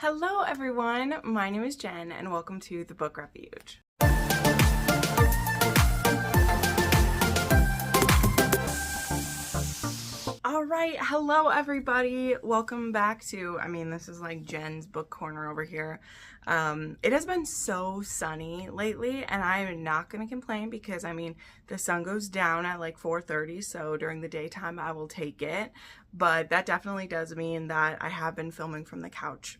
Hello everyone, my name is Jen and welcome to the Book Refuge. Alright, hello everybody, welcome back to, this is like Jen's book corner over here. It has been so sunny lately and I'm not going to complain because the sun goes down at like 4:30, so during the daytime I will take it, but that definitely does mean that I have been filming from the couch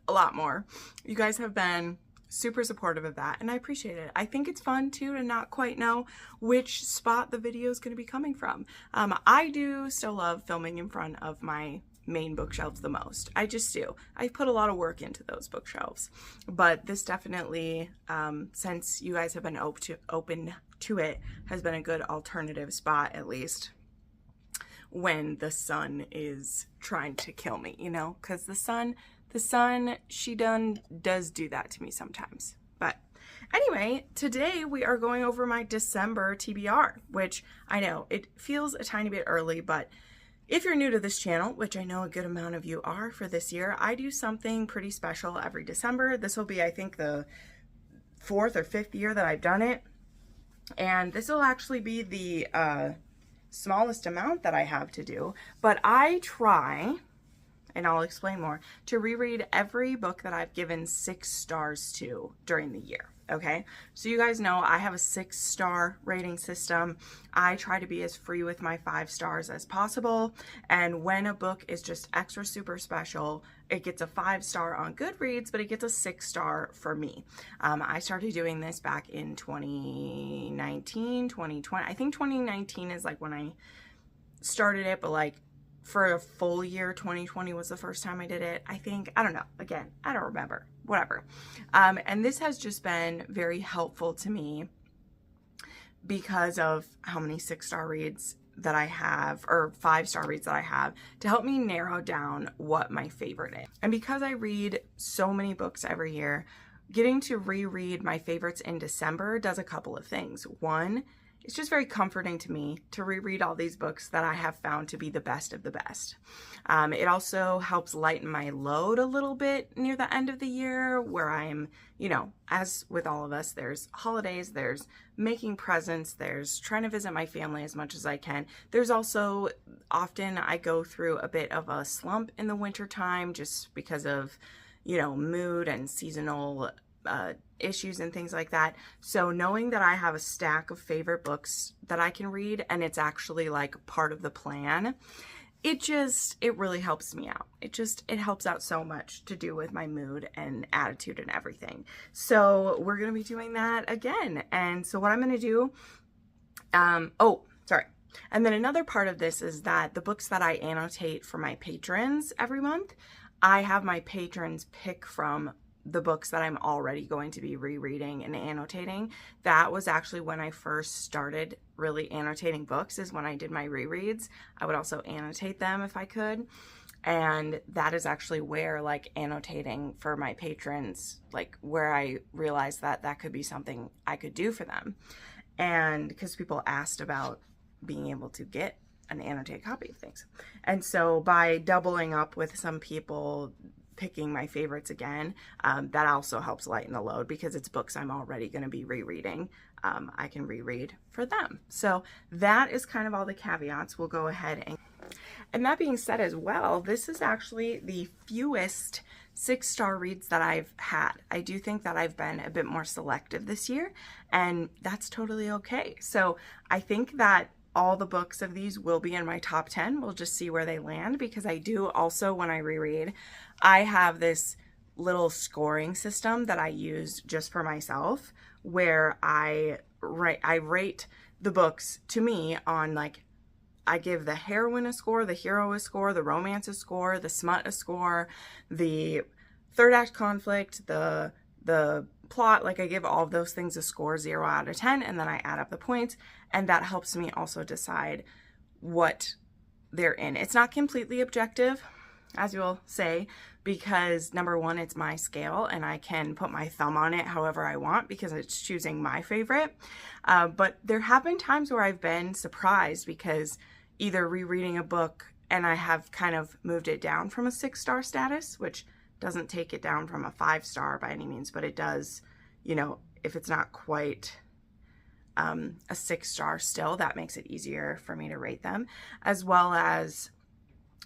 a lot more. You guys have been super supportive of that and I appreciate it. I think it's fun too to not quite know which spot the video is going to be coming from. I do still love filming in front of my main bookshelves the most. I just do. I put a lot of work into those bookshelves, but this definitely, since you guys have been open to it, has been a good alternative spot, at least when the sun is trying to kill me, you know, because the sun, she does do that to me sometimes. But anyway, today we are going over my December TBR, which I know it feels a tiny bit early, but if you're new to this channel, which I know a good amount of you are for this year, I do something pretty special every December. This will be, I think, the 4th or 5th year that I've done it. And this will actually be the smallest amount that I have to do, but I try, and I'll explain more, to reread every book that I've given 6 stars to during the year, okay? So you guys know I have a 6-star rating system. I try to be as free with my 5 stars as possible, and when a book is just extra super special, it gets a 5-star on Goodreads, but it gets a 6-star for me. I started doing this back in 2019, 2020. I think 2019 is like when I started it, but like for a full year, 2020 was the first time I did it. I think, I don't know, again, I don't remember, whatever. And this has just been very helpful to me because of how many 6-star reads that I have, or 5-star reads that I have, to help me narrow down what my favorite is. And because I read so many books every year, getting to reread my favorites in December does a couple of things. One, it's just very comforting to me to reread all these books that I have found to be the best of the best. It also helps lighten my load a little bit near the end of the year where I'm, you know, as with all of us, there's holidays, there's making presents, there's trying to visit my family as much as I can. There's also often I go through a bit of a slump in the winter time just because of, you know, mood and seasonal issues and things like that. So knowing that I have a stack of favorite books that I can read and it's actually like part of the plan, it really helps me out. It helps out so much to do with my mood and attitude and everything. So we're going to be doing that again. And so what I'm going to do, and then another part of this is that the books that I annotate for my patrons every month, I have my patrons pick from the books that I'm already going to be rereading and annotating. That was actually when I first started really annotating books, is when I did my rereads. I would also annotate them if I could. And that is actually where like annotating for my patrons, like where I realized that that could be something I could do for them. And because people asked about being able to get an annotated copy of things. And so by doubling up with some people picking my favorites again, that also helps lighten the load because it's books I'm already going to be rereading. I can reread for them. So that is kind of all the caveats. We'll go ahead and that being said as well, this is actually the fewest 6-star reads that I've had. I do think that I've been a bit more selective this year, and that's totally okay. So I think that all the books of these will be in my top 10. We'll just see where they land, because I do also, when I reread, I have this little scoring system that I use just for myself where I rate the books to me on, like, I give the heroine a score, the hero a score, the romance a score, the smut a score, the third act conflict, the plot, like I give all of those things a score 0 out of 10, and then I add up the points, and that helps me also decide what they're in. It's not completely objective, as you'll say, because number one, it's my scale and I can put my thumb on it however I want because it's choosing my favorite. But there have been times where I've been surprised because either rereading a book and I have kind of moved it down from a 6-star status, which Doesn't take it down from a 5-star by any means, but it does, you know, if it's not quite a 6-star still, that makes it easier for me to rate them. As well as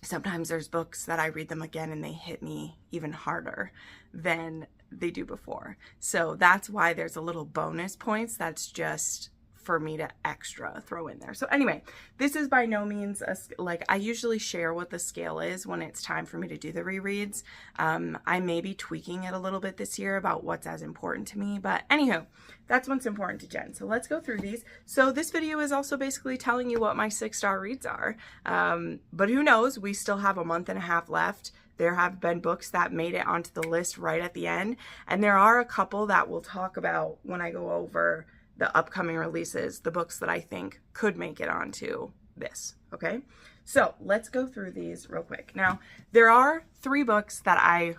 sometimes there's books that I read them again and they hit me even harder than they do before. So that's why there's a little bonus points that's just for me to extra throw in there. So anyway, this is by no means like, I usually share what the scale is when it's time for me to do the rereads. I may be tweaking it a little bit this year about what's as important to me, but anywho, that's what's important to Jen. So let's go through these. So this video is also basically telling you what my 6-star reads are. But who knows, we still have a month and a half left. There have been books that made it onto the list right at the end. And there are a couple that we'll talk about when I go over the upcoming releases, the books that I think could make it onto this, okay? So let's go through these real quick. Now, there are 3 books that I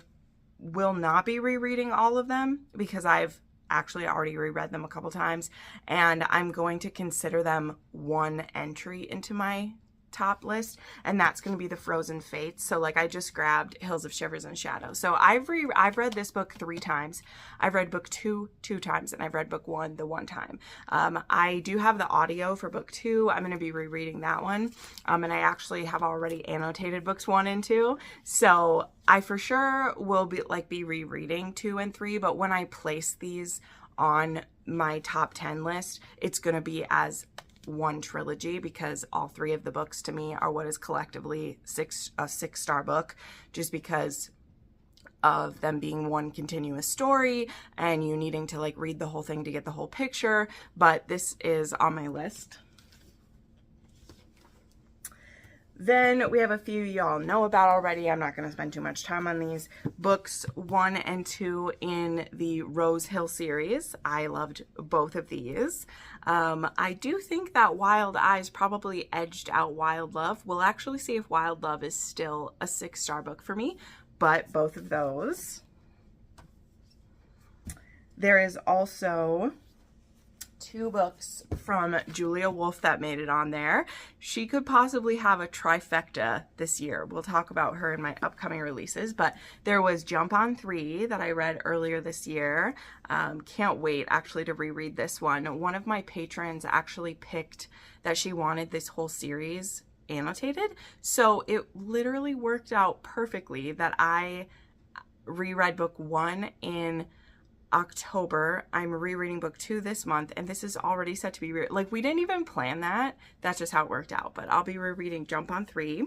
will not be rereading all of them because I've actually already reread them a couple times, and I'm going to consider them one entry into my top list, and that's going to be the Frozen Fates. So like I just grabbed Hills of Shivers and Shadows. So I've read this book 3 times. I've read book 2 times, and I've read book 1 the 1 time. I do have the audio for book 2. I'm going to be rereading that one. And I actually have already annotated books 1 and 2. So I for sure will be rereading 2 and 3, but when I place these on my top 10 list, it's going to be as one trilogy because all 3 of the books to me are what is collectively a 6-star book, just because of them being one continuous story and you needing to like read the whole thing to get the whole picture. But this is on my list. Then we have a few y'all know about already. I'm not going to spend too much time on these. Books 1 and 2 in the Rose Hill series. I loved both of these. I do think that Wild Eyes probably edged out Wild Love. We'll actually see if Wild Love is still a 6-star book for me, but both of those. There is also 2 books from Julia Wolf that made it on there. She could possibly have a trifecta this year. We'll talk about her in my upcoming releases, but there was Jump On 3 that I read earlier this year. Can't wait actually to reread this one. One of my patrons actually picked that she wanted this whole series annotated, so it literally worked out perfectly that I reread book 1 in October. I'm rereading book 2 this month, and this is already set to be like, we didn't even plan that. That's just how it worked out. But I'll be rereading Jump On 3,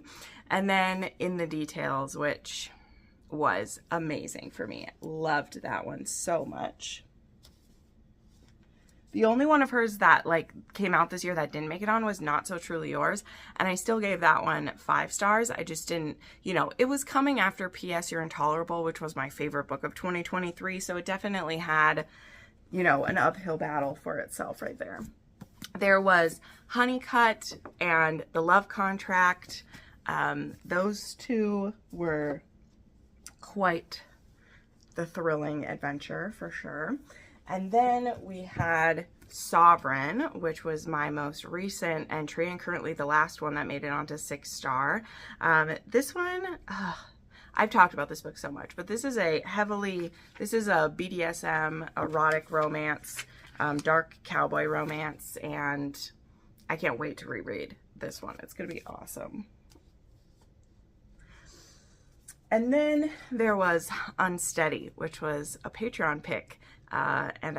and then In the Details, which was amazing for me. Loved that one so much. The only one of hers that like came out this year that didn't make it on was Not So Truly Yours, and I still gave that one 5 stars. I just didn't, you know, it was coming after P.S. You're Intolerable, which was my favorite book of 2023, so it definitely had, you know, an uphill battle for itself right there. There was Honeycut and The Love Contract. Those 2 were quite the thrilling adventure for sure. And then we had Sovereign, which was my most recent entry and currently the last one that made it onto 6-star. This one, I've talked about this book so much, but this is a BDSM erotic romance, dark cowboy romance, and I can't wait to reread this one. It's going to be awesome. And then there was Unsteady, which was a Patreon pick. And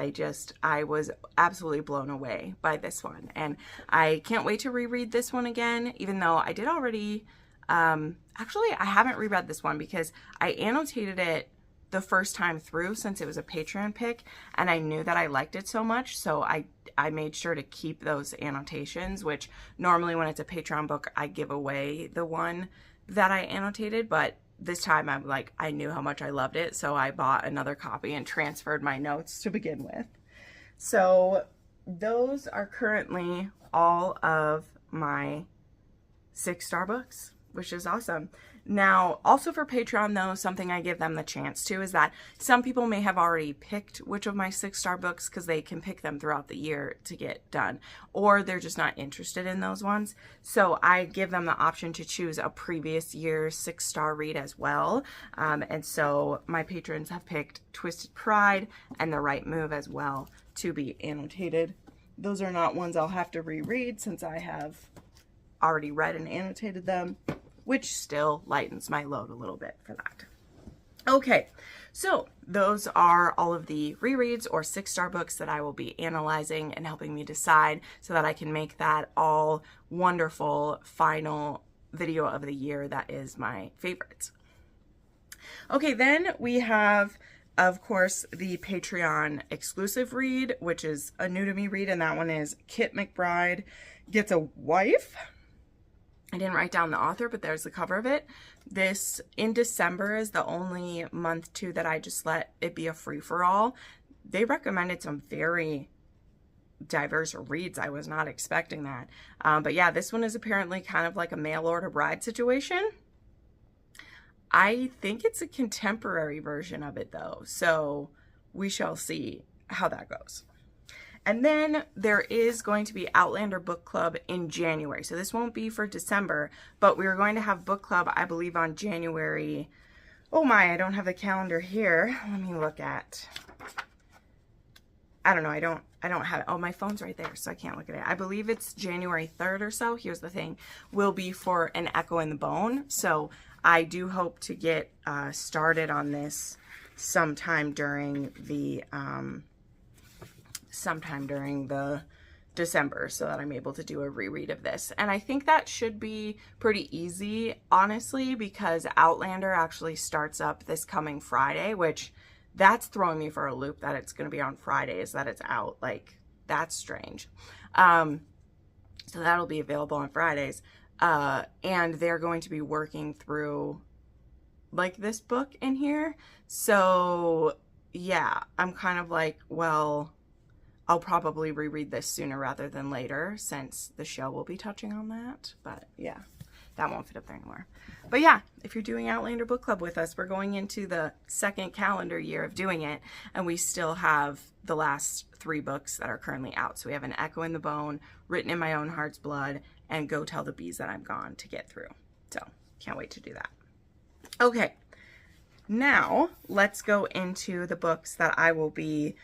I was absolutely blown away by this one. And I can't wait to reread this one again, even though I did already, actually I haven't reread this one because I annotated it the first time through since it was a Patreon pick, and I knew that I liked it so much, so I made sure to keep those annotations, which normally when it's a Patreon book, I give away the one that I annotated, but this time I'm like, I knew how much I loved it, so I bought another copy and transferred my notes to begin with. So those are currently all of my 6-star books, which is awesome. Now, also for Patreon though, something I give them the chance to is that some people may have already picked which of my 6-star books because they can pick them throughout the year to get done, or they're just not interested in those ones. So I give them the option to choose a previous year's 6-star read as well. And so my patrons have picked Twisted Pride and The Right Move as well to be annotated. Those are not ones I'll have to reread since I have already read and annotated them, which still lightens my load a little bit for that. Okay, so those are all of the rereads or 6-star books that I will be analyzing and helping me decide so that I can make that all wonderful final video of the year that is my favorites. Okay, then we have, of course, the Patreon exclusive read, which is a new to me read, and that one is Kit McBride Gets a Wife. I didn't write down the author, but there's the cover of it. This, in December, is the only month, too, that I just let it be a free-for-all. They recommended some very diverse reads. I was not expecting that. But yeah, this one is apparently kind of like a mail-order bride situation. I think it's a contemporary version of it, though, so we shall see how that goes. And then there is going to be Outlander Book Club in January. So this won't be for December, but we're going to have book club, I believe, on January. Oh my, I don't have the calendar here. Let me look at. I don't know. I don't have it. Oh, my phone's right there, so I can't look at it. I believe it's January 3rd or so. Here's the thing. Will be for An Echo in the Bone. So I do hope to get started on this sometime during the December so that I'm able to do a reread of this. And I think that should be pretty easy, honestly, because Outlander actually starts up this coming Friday, which that's throwing me for a loop that it's going to be on Fridays, that it's out. Like, that's strange. So that'll be available on Fridays. And they're going to be working through like this book in here. So yeah, I'm kind of like, well, I'll probably reread this sooner rather than later since the show will be touching on that. But yeah, that won't fit up there anymore. But yeah, if you're doing Outlander Book Club with us, we're going into the 2nd calendar year of doing it. And we still have the last 3 books that are currently out. So we have An Echo in the Bone, Written in My Own Heart's Blood, and Go Tell the Bees That I'm Gone to get through. So can't wait to do that. Okay, now let's go into the books that I will be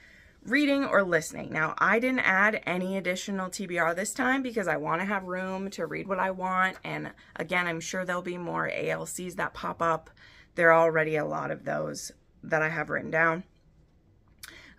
reading or listening. Now, I didn't add any additional TBR this time because I want to have room to read what I want. And again, I'm sure there'll be more ALCs that pop up. There are already a lot of those that I have written down.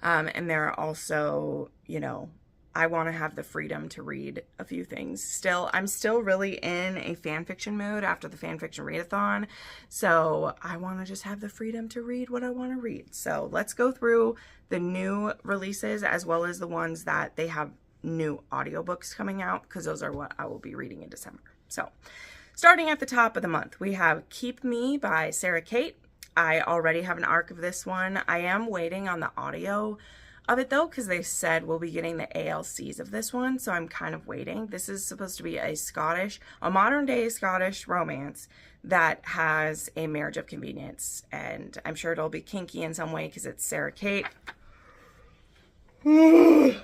And there are also, you know, I want to have the freedom to read a few things. Still, I'm still really in a fan fiction mood after the fan fiction readathon. So I want to just have the freedom to read what I want to read. So let's go through the new releases as well as the ones that they have new audiobooks coming out, because those are what I will be reading in December. So starting at the top of the month, we have Keep Me by Sarah Kate. I already have an arc of this one. I am waiting on the audio of it though, because they said we'll be getting the ALCs of this one, so I'm kind of waiting. This is supposed to be a modern day Scottish romance that has a marriage of convenience, and I'm sure it'll be kinky in some way because it's Sarah Kate. But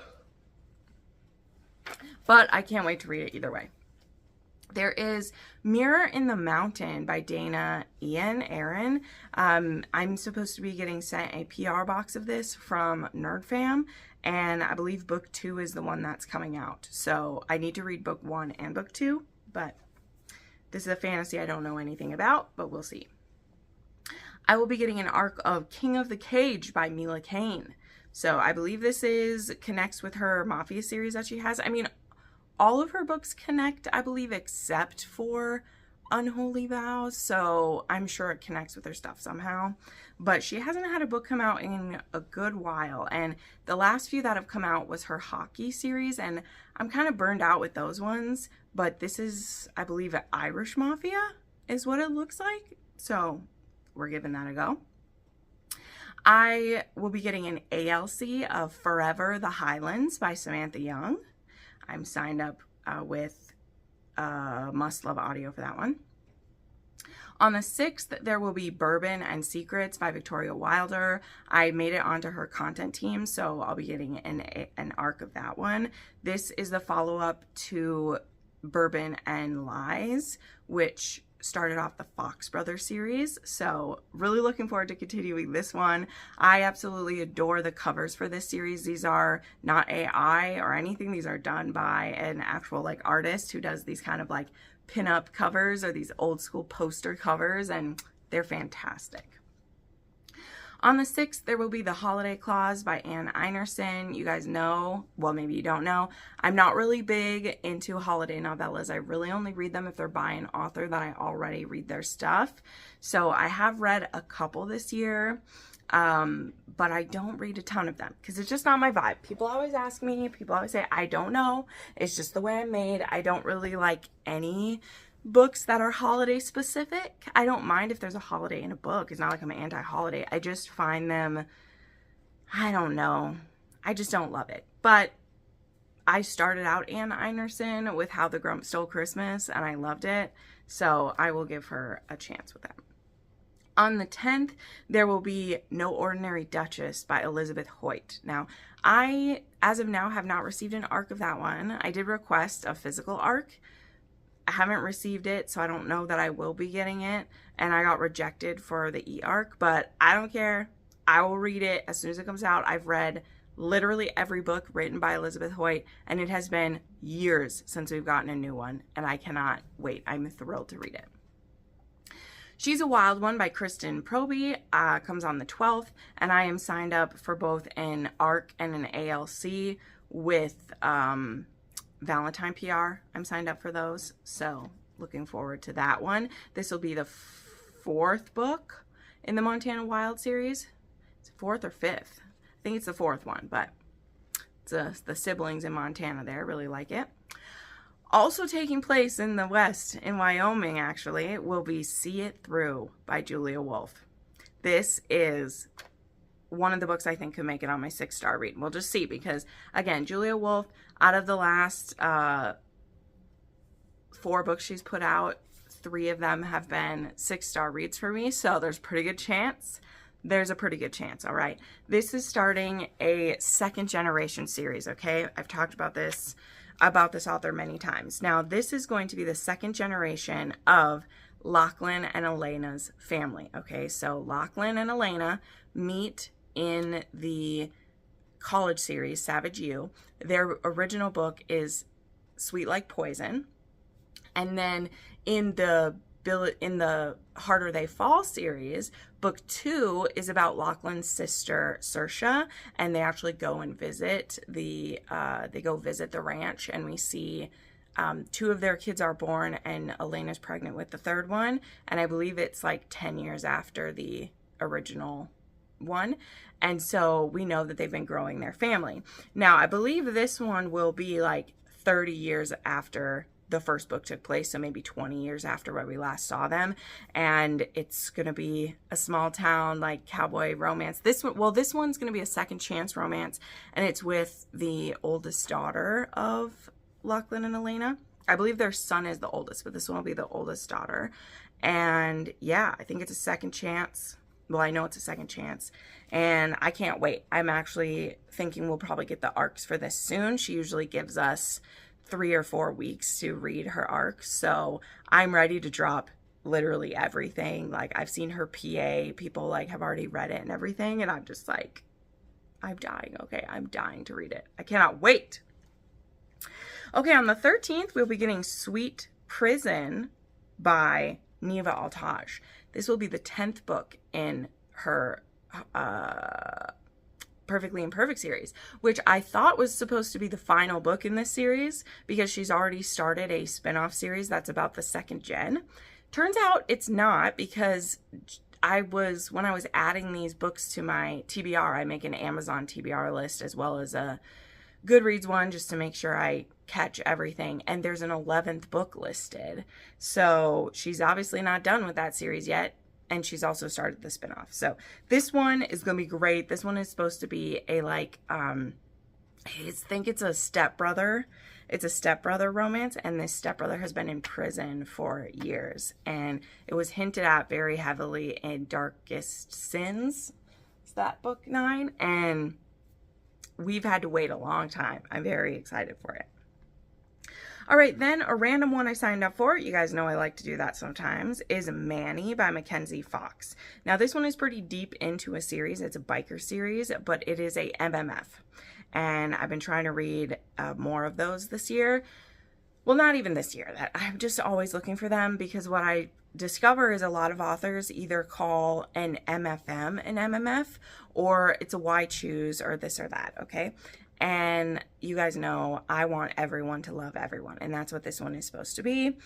I can't wait to read it either way. There is Mirror in the Mountain by Dana Aaron. I'm supposed to be getting sent a PR box of this from NerdFam, and I believe book 2 is the one that's coming out. So I need to read book 1 and book 2, but this is a fantasy I don't know anything about, but we'll see. I will be getting an arc of King of the Cage by Mila Kane. So I believe this connects with her Mafia series that she has. I mean, all of her books connect, I believe, except for Unholy Vows, so I'm sure it connects with her stuff somehow. But she hasn't had a book come out in a good while, and the last few that have come out was her hockey series, and I'm kind of burned out with those ones. But this is, I believe, an Irish Mafia is what it looks like, so we're giving that a go. I will be getting an ALC of Forever the Highlands by Samantha Young. I'm signed up with Must Love Audio for that one. On the 6th, there will be Bourbon and Secrets by Victoria Wilder. I made it onto her content team, so I'll be getting an arc of that one. This is the follow-up to Bourbon and Lies, which started off the Fox Brothers series, so really looking forward to continuing this one. I absolutely adore the covers for this series. These are not AI or anything. These are done by an actual like artist who does these kind of like pin-up covers or these old school poster covers, and they're fantastic. On the 6th, there will be The Holiday Clause by Ann Einerson. You guys know, well, maybe you don't know, I'm not really big into holiday novellas. I really only read them if they're by an author that I already read their stuff. So I have read a couple this year, but I don't read a ton of them because it's just not my vibe. People always ask me, people always say, I don't know. It's just the way I'm made. I don't really like any books that are holiday specific. I don't mind if there's a holiday in a book. It's not like I'm anti-holiday. I just find them, I don't know, I just don't love it. But I started out Ann Einerson with How the Grump Stole Christmas, and I loved it, so I will give her a chance with that. On the 10th, there will be No Ordinary Duchess by Elizabeth Hoyt. Now, I, as of now, have not received an arc of that one. I did request a physical arc. I haven't received it, so I don't know that I will be getting it, and I got rejected for the e-arc, but I don't care. I will read it as soon as it comes out. I've read literally every book written by Elizabeth Hoyt, and it has been years since we've gotten a new one, and I cannot wait. I'm thrilled to read it. She's a Wild One by Kristen Proby comes on the 12th, and I am signed up for both an ARC and an ALC with Valentine PR. I'm signed up for those, so looking forward to that one. This will be the 4th book in the Montana Wild series. It's 4th or 5th. I think it's the 4th one, but it's the siblings in Montana there. Really like it. Also taking place in the West, in Wyoming actually, will be See It Through by Julia Wolf. This is one of the books I think could make it on my 6-star read. We'll just see, because again, Julia Wolf, out of the last 4 books she's put out, 3 of them have been 6-star reads for me, so there's a pretty good chance. There's a pretty good chance, all right? This is starting a 2nd generation series, okay? I've talked about this author many times. Now, this is going to be the 2nd generation of Lachlan and Elena's family, okay? So Lachlan and Elena meet in the college series, Savage You. Their original book is Sweet Like Poison. And then in the Harder They Fall series, book 2 is about Lachlan's sister, Saoirse, and they actually go and visit the ranch, and we see 2 of their kids are born, and Elena's pregnant with the 3rd one, and I believe it's like 10 years after the original one, and so we know that they've been growing their family. Now, I believe this one will be like 30 years after the first book took place, so maybe 20 years after where we last saw them, and it's gonna be a small town like cowboy romance. This one's gonna be a second chance romance, and it's with the oldest daughter of Lachlan and Elena. I believe their son is the oldest, but this one will be the oldest daughter. And yeah, I think it's a second chance. Well, I know it's a second chance, and I can't wait. I'm actually thinking we'll probably get the arcs for this soon. She usually gives us 3 or 4 weeks to read her arcs, so I'm ready to drop literally everything. Like, I've seen her PA, people like have already read it and everything, and I'm just like, I'm dying. Okay, I'm dying to read it. I cannot wait. Okay, on the 13th, we'll be getting Sweet Prison by Neva Altaj. This will be the 10th book in her Perfectly Imperfect series, which I thought was supposed to be the final book in this series because she's already started a spin-off series that's about the 2nd gen. Turns out it's not, because when I was adding these books to my TBR, I make an Amazon TBR list as well as a Goodreads one just to make sure I catch everything, and there's an 11th book listed. So she's obviously not done with that series yet, and she's also started the spinoff. So this one is going to be great. This one is supposed to be a I think it's a stepbrother, It's a stepbrother romance, and this stepbrother has been in prison for years. And it was hinted at very heavily in Darkest Sins. Is that book 9? And we've had to wait a long time. I'm very excited for it. All right, then a random one I signed up for, you guys know I like to do that sometimes, is Manny by Mackenzie Fox. Now, this one is pretty deep into a series. It's a biker series, but it is a MMF. And I've been trying to read more of those this year. Well, not even this year. I'm just always looking for them, because what I discover is a lot of authors either call an MFM an MMF, or it's a why choose, or this or that, okay? And you guys know I want everyone to love everyone, and that's what this one is supposed to be.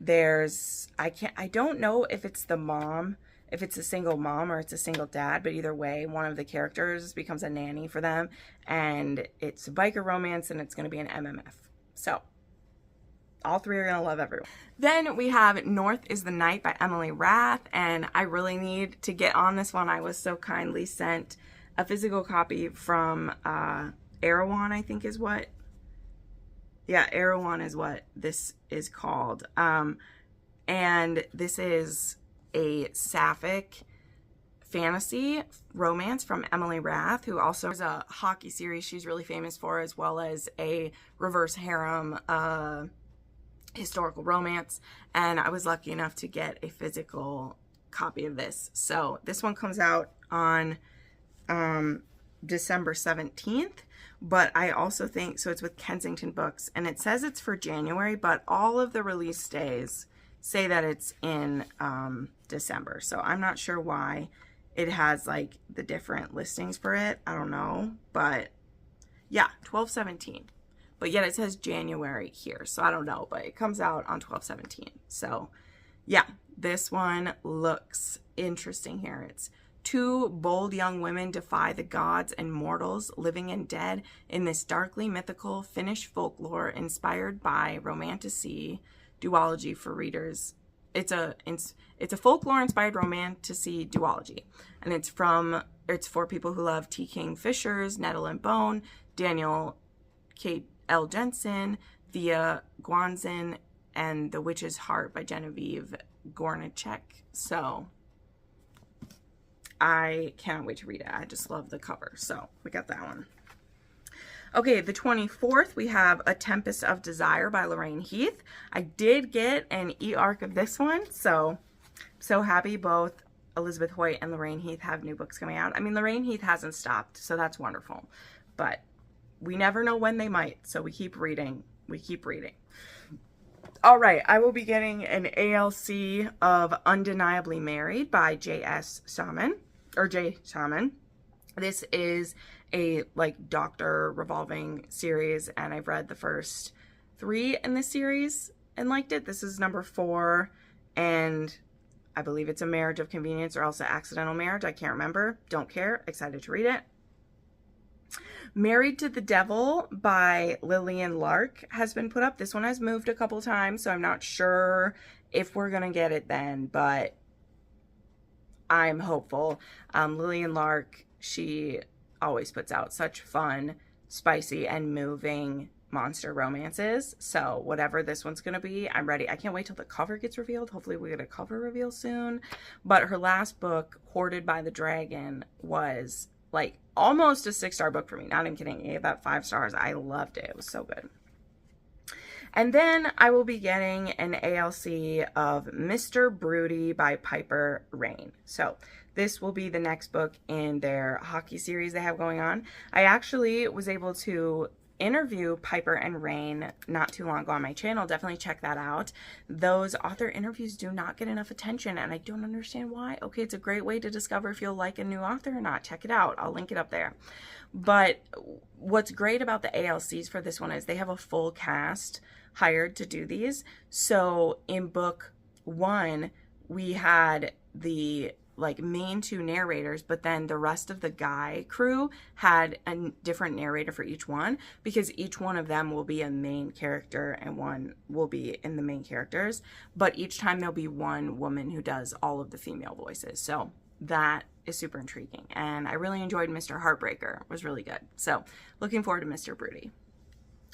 I don't know if it's the mom, if it's a single mom or it's a single dad, but either way, one of the characters becomes a nanny for them, and it's a biker romance, and it's going to be an MMF. So all three are going to love everyone. Then we have North is the Night by Emily Rath, and I really need to get on this one. I was so kindly sent a physical copy from Erewhon, I think is what, yeah, Erewhon is what this is called. And this is a sapphic fantasy romance from Emily Rath, who also has a hockey series she's really famous for, as well as a reverse harem historical romance. And I was lucky enough to get a physical copy of this. So this one comes out on December 17th. But I also think, so it's with Kensington Books, and it says it's for January, but all of the release days say that it's in December. So I'm not sure why it has like the different listings for it. I don't know, but yeah, 12/17. But yet it says January here, so I don't know, but it comes out on 12/17. So yeah, this one looks interesting here. It's two bold young women defy the gods and mortals, living and dead, in this darkly mythical Finnish folklore inspired by romantasy duology for readers. It's a folklore inspired romantasy duology, and it's for people who love T. King Fishers, Nettle and Bone, Daniel Kate L. Jensen, Thea Guanzin, and The Witch's Heart by Genevieve Gornichek. So I can't wait to read it. I just love the cover. So we got that one. Okay, the 24th, we have A Tempest of Desire by Lorraine Heath. I did get an e-arc of this one, so happy both Elizabeth Hoyt and Lorraine Heath have new books coming out. I mean, Lorraine Heath hasn't stopped, so that's wonderful. But we never know when they might, so we keep reading. We keep reading. All right, I will be getting an ALC of Undeniably Married by J.S. Salmon, or J. Salmon. This is a like doctor revolving series, and I've read the first 3 in this series and liked it. This is number 4, and I believe it's a marriage of convenience or else an accidental marriage. I can't remember. Don't care. Excited to read it. Married to the Devil by Lillian Lark has been put up. This one has moved a couple times, so I'm not sure if we're going to get it then, but I'm hopeful. Lillian Lark, she always puts out such fun, spicy, and moving monster romances. So whatever this one's going to be, I'm ready. I can't wait till the cover gets revealed. Hopefully we get a cover reveal soon. But her last book, Hoarded by the Dragon, was like almost a 6-star book for me. Not even kidding. I gave that 5 stars. I loved it. It was so good. And then I will be getting an ALC of Mr. Broody by Piper Rain. So this will be the next book in their hockey series they have going on. I actually was able to interview Piper and Rain not too long ago on my channel. Definitely check that out. Those author interviews do not get enough attention, and I don't understand why. Okay, it's a great way to discover if you'll like a new author or not. Check it out. I'll link it up there. But what's great about the ALCs for this one is they have a full cast hired to do these. So in book 1, we had the like main 2 narrators, but then the rest of the guy crew had a different narrator for each one, because each one of them will be a main character and one will be in the main characters, but each time there'll be one woman who does all of the female voices. So that is super intriguing, and I really enjoyed Mr. Heartbreaker. It was really good. So looking forward to Mr. Broody.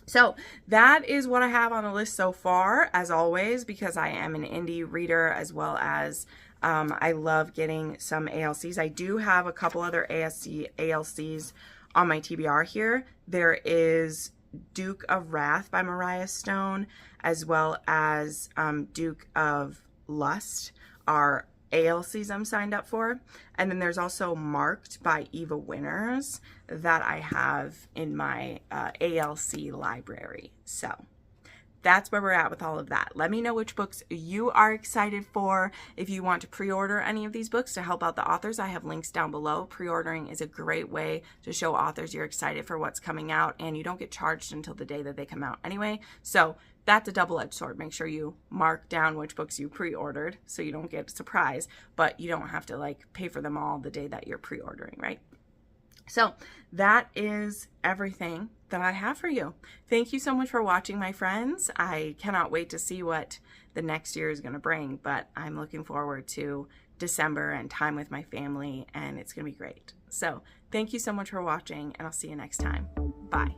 So that is what I have on the list so far, as always, because I am an indie reader, as well as I love getting some ALCs. I do have a couple other ALCs on my TBR here. There is Duke of Wrath by Mariah Stone, as well as Duke of Lust are ALCs I'm signed up for. And then there's also Marked by Eva Winters that I have in my ALC library. So that's where we're at with all of that. Let me know which books you are excited for. If you want to pre-order any of these books to help out the authors, I have links down below. Pre-ordering is a great way to show authors you're excited for what's coming out, and you don't get charged until the day that they come out anyway. So that's a double-edged sword. Make sure you mark down which books you pre-ordered so you don't get a surprise, but you don't have to like pay for them all the day that you're pre-ordering, right? So that is everything that I have for you. Thank you so much for watching, my friends. I cannot wait to see what the next year is going to bring, but I'm looking forward to December and time with my family, and it's going to be great. So thank you so much for watching, and I'll see you next time. Bye.